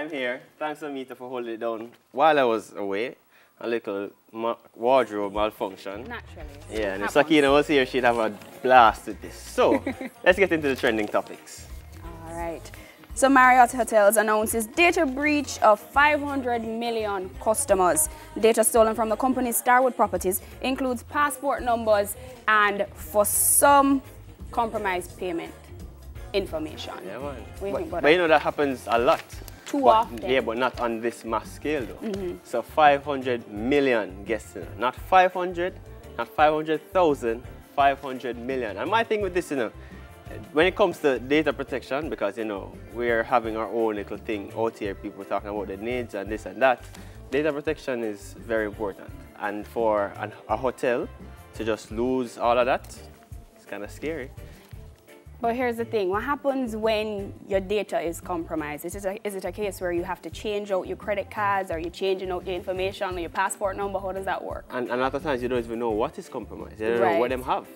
I'm here. Thanks, Amita, for holding it down while I was away. A little wardrobe malfunction. Naturally. Yeah, and if Sakina was here, she'd have a blast with this. So, let's get into the trending topics. All right. So Marriott Hotels announces data breach of 500 million customers. Data stolen from the company's Starwood properties includes passport numbers and, for some, compromised payment information. Yeah, man. What do you think about but you know, that happens a lot. Too often. Yeah, but not on this mass scale, though. So 500 million guests, not 500, not 500,000, 500 million. And my thing with this, when it comes to data protection, because, we're having our own little thing out here, people talking about the needs and this and that, data protection is very important. And for a hotel to just lose all of that, it's kind of scary. But here's the thing, what happens when your data is compromised? Is it a case where you have to change out your credit cards, or you're changing out your information or your passport number? How does that work? And a lot of times you don't even know what is compromised. You don't know what them have,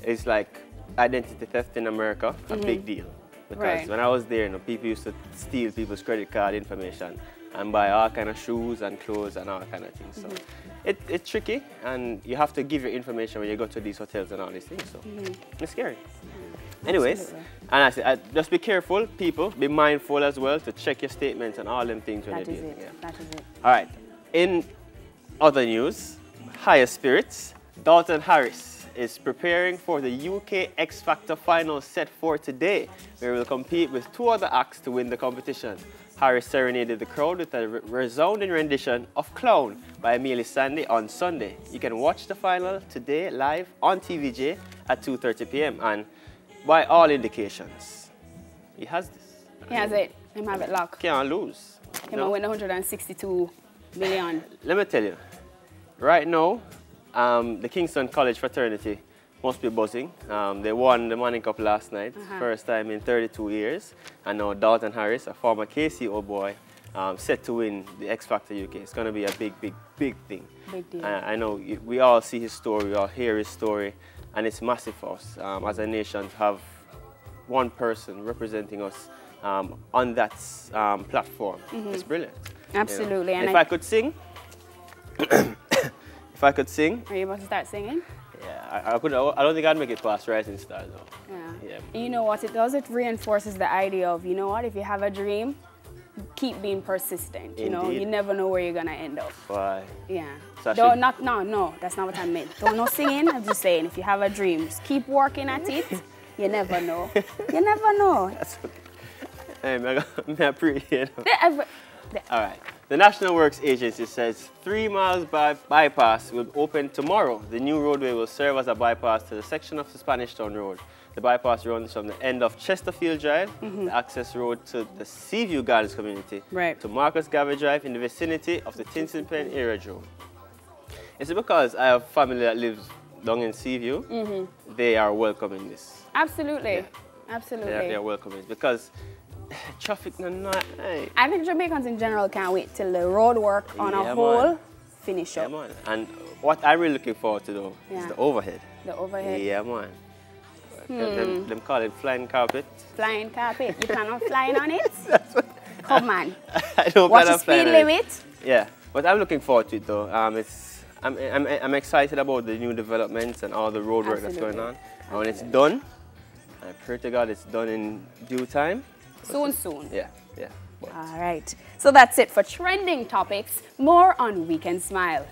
It's like identity theft in America, a big deal. Because when I was there, people used to steal people's credit card information and buy all kind of shoes and clothes and all kind of things. So it's tricky, and you have to give your information when you go to these hotels and all these things. So it's scary. Anyways, Absolutely. and I say, just be careful, people. Be mindful as well to check your statements and all them things when you're dealing. That is it. All right. In other news, higher spirits, Dalton Harris is preparing for the UK X Factor final set for today, where he will compete with 2 other acts to win the competition. Harris serenaded the crowd with a resounding rendition of Clown by Amelie Sandy on Sunday. You can watch the final today live on TVJ at 2:30 p.m. and by all indications, he has this. He has it. Him have it locked. Can't lose. Him win 162 million. Let me tell you, right now, the Kingston College fraternity must be buzzing. They won the Manning Cup last night, first time in 32 years. And now Dalton Harris, a former KCO boy, set to win the X Factor UK. It's going to be a big, big, big thing. Big deal. I know we all see his story, we all hear his story, and it's massive for us as a nation to have one person representing us on that platform. It's brilliant. Absolutely. And if I could sing, if I could sing. Are you about to start singing? Yeah, I don't think I'd make it past Rising Star though. Yeah. You know what it does? It reinforces the idea of, you know what, if you have a dream, keep being persistent. You know, you never know where you're gonna end up. Why? Yeah. So no, that's not what I meant. Don't no singing. I'm just saying, if you have a dream, just keep working at it. You never know. You never know. That's okay. Hey, I appreciate it. All right. The National Works Agency says 3 miles bypass will open tomorrow. The new roadway will serve as a bypass to the section of the Spanish Town Road. The bypass runs from the end of Chesterfield Drive, the access road to the Seaview Gardens community, to Marcus Garvey Drive in the vicinity of the Tinson Pen Aerodrome. It's because I have family that lives down in Seaview. They are welcoming this. Absolutely. Yeah. Absolutely. They are welcoming it because traffic not. Hey. I think Jamaicans in general can't wait till the road work on a whole finish up. Yeah, man. And what I'm really looking forward to though is the overhead. The overhead. Yeah, man. Them call it flying carpet. Flying carpet. You plan on flying on it? Come on. I don't Watch plan the speed limit. Yeah, but I'm looking forward to it though. I'm excited about the new developments and all the road work that's going on. And when it's done, I pray to God it's done in due time. Soon. Yeah. All right. So that's it for trending topics. More on Weekend Smile.